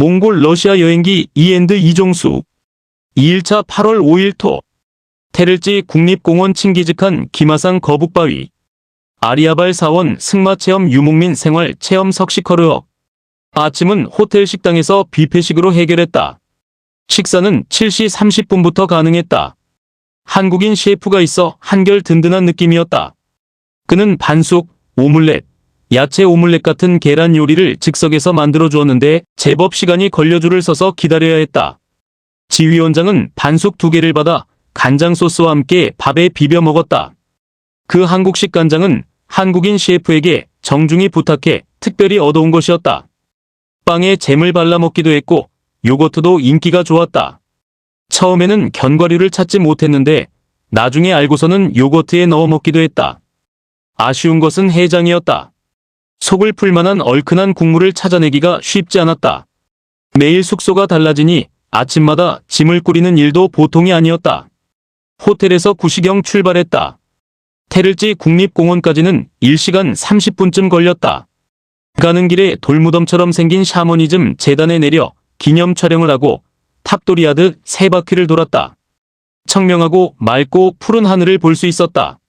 몽골 러시아 여행기 이엔드 이종수 2일차 8월 5일 토 테를지 국립공원 칭기즈칸 기마상 거북바위 아리아발 사원 승마체험 유목민 생활 체험 석시커르억 아침은 호텔 식당에서 뷔페식으로 해결했다. 식사는 7시 30분부터 가능했다. 한국인 셰프가 있어 한결 든든한 느낌이었다. 그는 반숙, 오믈렛, 야채 오믈렛 같은 계란 요리를 즉석에서 만들어 주었는데 제법 시간이 걸려 줄을 서서 기다려야 했다. 지휘원장은 반숙 2개를 받아 간장 소스와 함께 밥에 비벼 먹었다. 그 한국식 간장은 한국인 셰프에게 정중히 부탁해 특별히 얻어온 것이었다. 빵에 잼을 발라 먹기도 했고 요거트도 인기가 좋았다. 처음에는 견과류를 찾지 못했는데 나중에 알고서는 요거트에 넣어 먹기도 했다. 아쉬운 것은 해장이었다. 속을 풀만한 얼큰한 국물을 찾아내기가 쉽지 않았다. 매일 숙소가 달라지니 아침마다 짐을 꾸리는 일도 보통이 아니었다. 호텔에서 9시경 출발했다. 테를지 국립공원까지는 1시간 30분쯤 걸렸다. 가는 길에 돌무덤처럼 생긴 샤머니즘 재단에 내려 기념 촬영을 하고 탑도리하듯 3바퀴를 돌았다. 청명하고 맑고 푸른 하늘을 볼 수 있었다.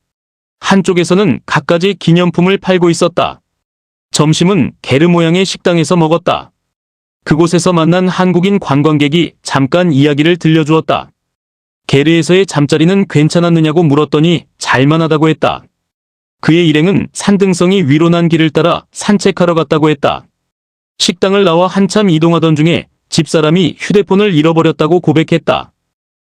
한쪽에서는 갖가지 기념품을 팔고 있었다. 점심은 게르 모양의 식당에서 먹었다. 그곳에서 만난 한국인 관광객이 잠깐 이야기를 들려주었다. 게르에서의 잠자리는 괜찮았느냐고 물었더니 잘만하다고 했다. 그의 일행은 산등성이 위로 난 길을 따라 산책하러 갔다고 했다. 식당을 나와 한참 이동하던 중에 집사람이 휴대폰을 잃어버렸다고 고백했다.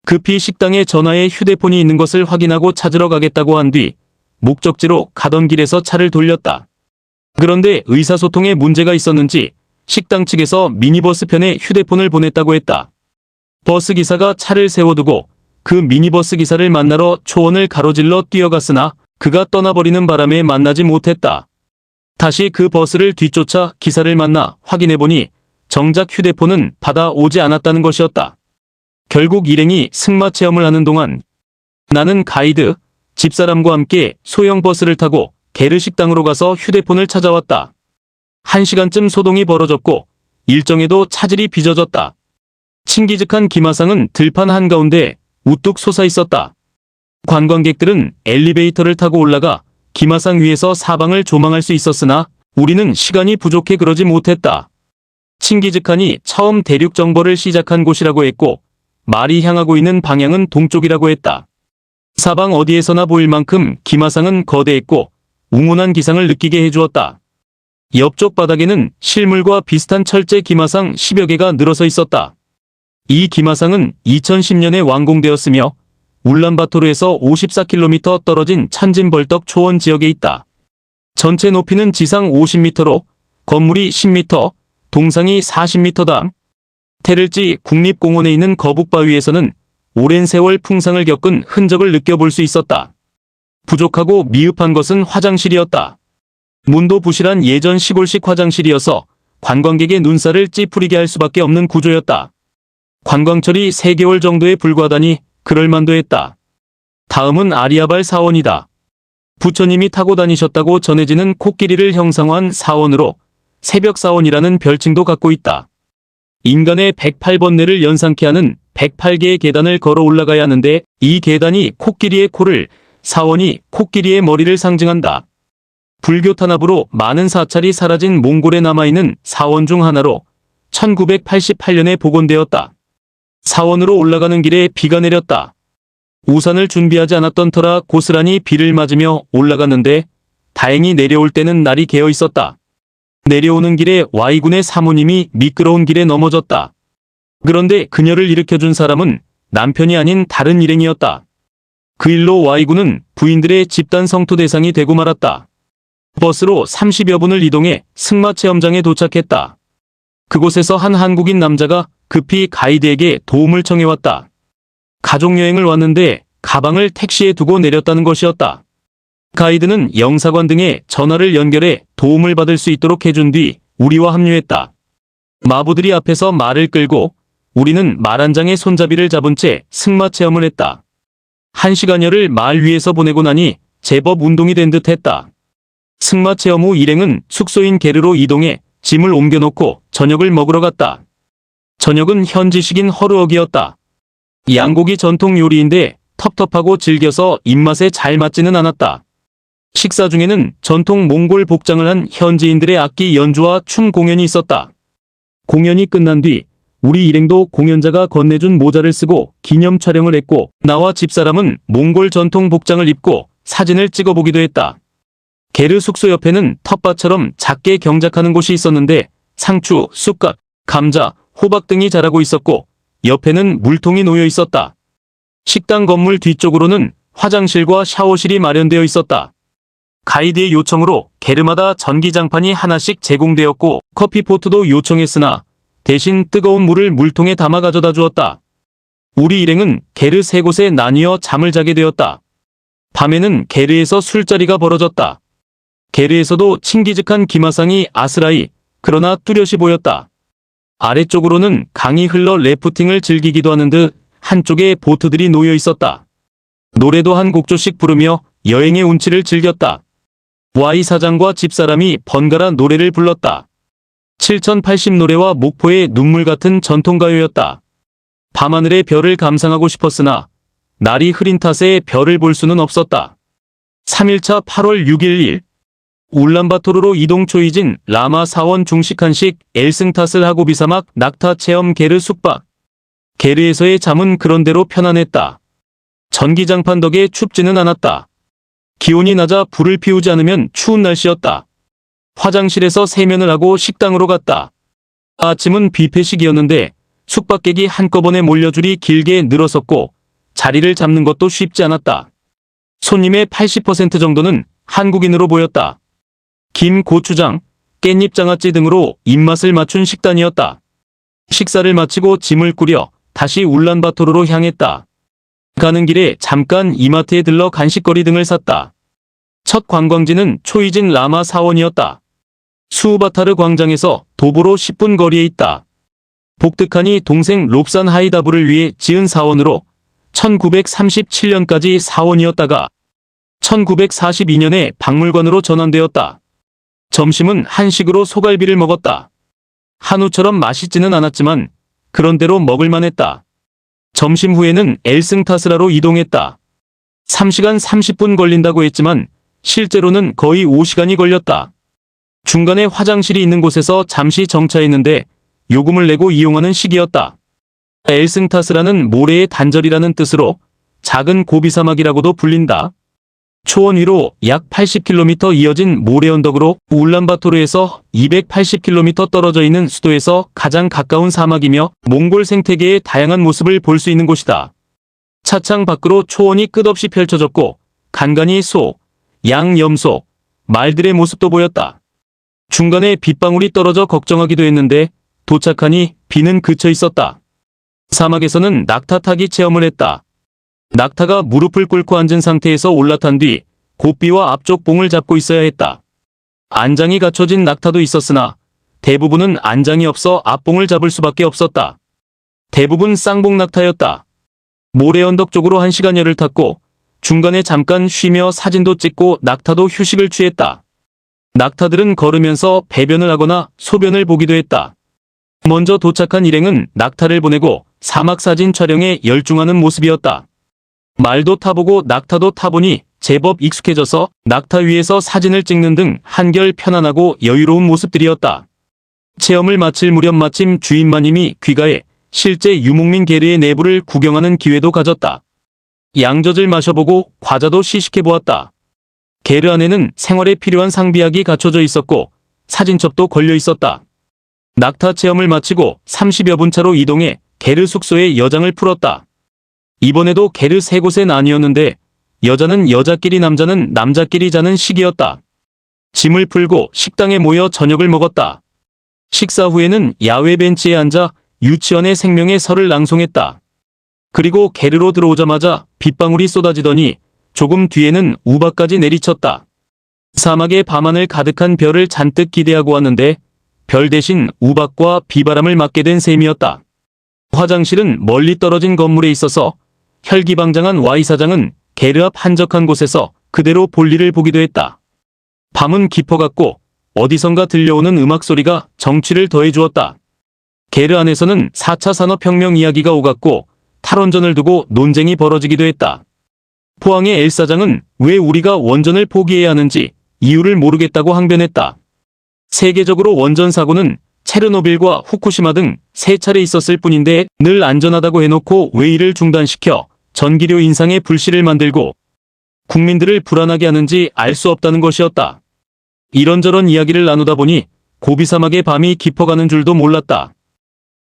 급히 식당에 전화해 휴대폰이 있는 것을 확인하고 찾으러 가겠다고 한 뒤 목적지로 가던 길에서 차를 돌렸다. 그런데 의사소통에 문제가 있었는지 식당 측에서 미니버스 편에 휴대폰을 보냈다고 했다. 버스기사가 차를 세워두고 그 미니버스 기사를 만나러 초원을 가로질러 뛰어갔으나 그가 떠나버리는 바람에 만나지 못했다. 다시 그 버스를 뒤쫓아 기사를 만나 확인해보니 정작 휴대폰은 받아오지 않았다는 것이었다. 결국 일행이 승마 체험을 하는 동안 나는 가이드, 집사람과 함께 소형 버스를 타고 게르 식당으로 가서 휴대폰을 찾아왔다. 1시간쯤 소동이 벌어졌고 일정에도 차질이 빚어졌다. 칭기즈칸 기마상은 들판 한가운데 우뚝 솟아 있었다. 관광객들은 엘리베이터를 타고 올라가 기마상 위에서 사방을 조망할 수 있었으나 우리는 시간이 부족해 그러지 못했다. 칭기즈칸이 처음 대륙 정벌을 시작한 곳이라고 했고 말이 향하고 있는 방향은 동쪽이라고 했다. 사방 어디에서나 보일 만큼 기마상은 거대했고 웅운한 기상을 느끼게 해주었다. 옆쪽 바닥에는 실물과 비슷한 철제 기마상 10여 개가 늘어서 있었다. 이 기마상은 2010년에 완공되었으며 울란바토르에서 54km 떨어진 찬진벌떡 초원 지역에 있다. 전체 높이는 지상 50m로 건물이 10m, 동상이 40m다. 테를지 국립공원에 있는 거북바위에서는 오랜 세월 풍상을 겪은 흔적을 느껴볼 수 있었다. 부족하고 미흡한 것은 화장실이었다. 문도 부실한 예전 시골식 화장실이어서 관광객의 눈살을 찌푸리게 할 수밖에 없는 구조였다. 관광철이 3개월 정도에 불과하다니 그럴만도 했다. 다음은 아리아발 사원이다. 부처님이 타고 다니셨다고 전해지는 코끼리를 형상화한 사원으로 새벽 사원이라는 별칭도 갖고 있다. 인간의 108번 뇌를 연상케 하는 108개의 계단을 걸어 올라가야 하는데 이 계단이 코끼리의 코를, 사원이 코끼리의 머리를 상징한다. 불교 탄압으로 많은 사찰이 사라진 몽골에 남아있는 사원 중 하나로 1988년에 복원되었다. 사원으로 올라가는 길에 비가 내렸다. 우산을 준비하지 않았던 터라 고스란히 비를 맞으며 올라갔는데 다행히 내려올 때는 날이 개어 있었다. 내려오는 길에 Y군의 사모님이 미끄러운 길에 넘어졌다. 그런데 그녀를 일으켜준 사람은 남편이 아닌 다른 일행이었다. 그 일로 Y군은 부인들의 집단 성토 대상이 되고 말았다. 버스로 30여 분을 이동해 승마 체험장에 도착했다. 그곳에서 한 한국인 남자가 급히 가이드에게 도움을 청해왔다. 가족여행을 왔는데 가방을 택시에 두고 내렸다는 것이었다. 가이드는 영사관 등에 전화를 연결해 도움을 받을 수 있도록 해준 뒤 우리와 합류했다. 마부들이 앞에서 말을 끌고 우리는 말 한 장의 손잡이를 잡은 채 승마 체험을 했다. 1시간여를 말 위에서 보내고 나니 제법 운동이 된 듯 했다. 승마 체험 후 일행은 숙소인 게르로 이동해 짐을 옮겨놓고 저녁을 먹으러 갔다. 저녁은 현지식인 허르헉이었다. 양고기 전통 요리인데 텁텁하고 질겨서 입맛에 잘 맞지는 않았다. 식사 중에는 전통 몽골 복장을 한 현지인들의 악기 연주와 춤 공연이 있었다. 공연이 끝난 뒤 우리 일행도 공연자가 건네준 모자를 쓰고 기념 촬영을 했고, 나와 집사람은 몽골 전통 복장을 입고 사진을 찍어보기도 했다. 게르 숙소 옆에는 텃밭처럼 작게 경작하는 곳이 있었는데 상추, 쑥갓, 감자, 호박 등이 자라고 있었고 옆에는 물통이 놓여 있었다. 식당 건물 뒤쪽으로는 화장실과 샤워실이 마련되어 있었다. 가이드의 요청으로 게르마다 전기장판이 하나씩 제공되었고 커피포트도 요청했으나 대신 뜨거운 물을 물통에 담아 가져다 주었다. 우리 일행은 게르 세 곳에 나뉘어 잠을 자게 되었다. 밤에는 게르에서 술자리가 벌어졌다. 게르에서도 칭기즈칸 기마상이 아스라이, 그러나 뚜렷이 보였다. 아래쪽으로는 강이 흘러 래프팅을 즐기기도 하는 듯 한쪽에 보트들이 놓여 있었다. 노래도 한 곡조씩 부르며 여행의 운치를 즐겼다. Y 사장과 집사람이 번갈아 노래를 불렀다. 7080 노래와 목포의 눈물 같은 전통가요였다. 밤하늘의 별을 감상하고 싶었으나 날이 흐린 탓에 별을 볼 수는 없었다. 3일차 8월 6일 울란바토르로 이동 초이진 라마 사원 중식한식 엘승탓을 하고 비사막 낙타 체험 게르 숙박. 게르에서의 잠은 그런대로 편안했다. 전기장판 덕에 춥지는 않았다. 기온이 낮아 불을 피우지 않으면 추운 날씨였다. 화장실에서 세면을 하고 식당으로 갔다. 아침은 뷔페식이었는데 숙박객이 한꺼번에 몰려줄이 길게 늘어섰고 자리를 잡는 것도 쉽지 않았다. 손님의 80% 정도는 한국인으로 보였다. 김, 고추장, 깻잎 장아찌 등으로 입맛을 맞춘 식단이었다. 식사를 마치고 짐을 꾸려 다시 울란바토르로 향했다. 가는 길에 잠깐 이마트에 들러 간식거리 등을 샀다. 첫 관광지는 초이진 라마 사원이었다. 수우바타르 광장에서 도보로 10분 거리에 있다. 복드칸이 동생 롭산 하이다부를 위해 지은 사원으로 1937년까지 사원이었다가 1942년에 박물관으로 전환되었다. 점심은 한식으로 소갈비를 먹었다. 한우처럼 맛있지는 않았지만 그런대로 먹을만했다. 점심 후에는 엘승타스라로 이동했다. 3시간 30분 걸린다고 했지만 실제로는 거의 5시간이 걸렸다. 중간에 화장실이 있는 곳에서 잠시 정차했는데 요금을 내고 이용하는 시기였다. 엘승타스라는 모래의 단절이라는 뜻으로 작은 고비사막이라고도 불린다. 초원 위로 약 80km 이어진 모래 언덕으로 울란바토르에서 280km 떨어져 있는 수도에서 가장 가까운 사막이며 몽골 생태계의 다양한 모습을 볼 수 있는 곳이다. 차창 밖으로 초원이 끝없이 펼쳐졌고 간간히 소, 양, 염소, 말들의 모습도 보였다. 중간에 빗방울이 떨어져 걱정하기도 했는데 도착하니 비는 그쳐 있었다. 사막에서는 낙타 타기 체험을 했다. 낙타가 무릎을 꿇고 앉은 상태에서 올라탄 뒤 고삐와 앞쪽 봉을 잡고 있어야 했다. 안장이 갖춰진 낙타도 있었으나 대부분은 안장이 없어 앞봉을 잡을 수밖에 없었다. 대부분 쌍봉 낙타였다. 모래 언덕 쪽으로 1시간여를 탔고 중간에 잠깐 쉬며 사진도 찍고 낙타도 휴식을 취했다. 낙타들은 걸으면서 배변을 하거나 소변을 보기도 했다. 먼저 도착한 일행은 낙타를 보내고 사막 사진 촬영에 열중하는 모습이었다. 말도 타보고 낙타도 타보니 제법 익숙해져서 낙타 위에서 사진을 찍는 등 한결 편안하고 여유로운 모습들이었다. 체험을 마칠 무렵 마침 주인마님이 귀가해 실제 유목민 게르의 내부를 구경하는 기회도 가졌다. 양젖을 마셔보고 과자도 시식해보았다. 게르 안에는 생활에 필요한 상비약이 갖춰져 있었고 사진첩도 걸려 있었다. 낙타 체험을 마치고 30여 분 차로 이동해 게르 숙소에 여장을 풀었다. 이번에도 게르 3곳에 나뉘었는데 여자는 여자끼리 남자는 남자끼리 자는 시기였다. 짐을 풀고 식당에 모여 저녁을 먹었다. 식사 후에는 야외 벤치에 앉아 유치원의 생명의 설을 낭송했다. 그리고 게르로 들어오자마자 빗방울이 쏟아지더니 조금 뒤에는 우박까지 내리쳤다. 사막의 밤하늘 가득한 별을 잔뜩 기대하고 왔는데 별 대신 우박과 비바람을 맞게 된 셈이었다. 화장실은 멀리 떨어진 건물에 있어서 혈기방장한 Y 사장은 게르 앞 한적한 곳에서 그대로 볼일을 보기도 했다. 밤은 깊어갔고 어디선가 들려오는 음악 소리가 정취를 더해주었다. 게르 안에서는 4차 산업혁명 이야기가 오갔고 탈원전을 두고 논쟁이 벌어지기도 했다. 포항의 엘 사장은 왜 우리가 원전을 포기해야 하는지 이유를 모르겠다고 항변했다. 세계적으로 원전 사고는 체르노빌과 후쿠시마 등 3차례 있었을 뿐인데 늘 안전하다고 해놓고 왜 이를 중단시켜 전기료 인상에 불씨를 만들고 국민들을 불안하게 하는지 알 수 없다는 것이었다. 이런저런 이야기를 나누다 보니 고비 사막의 밤이 깊어가는 줄도 몰랐다.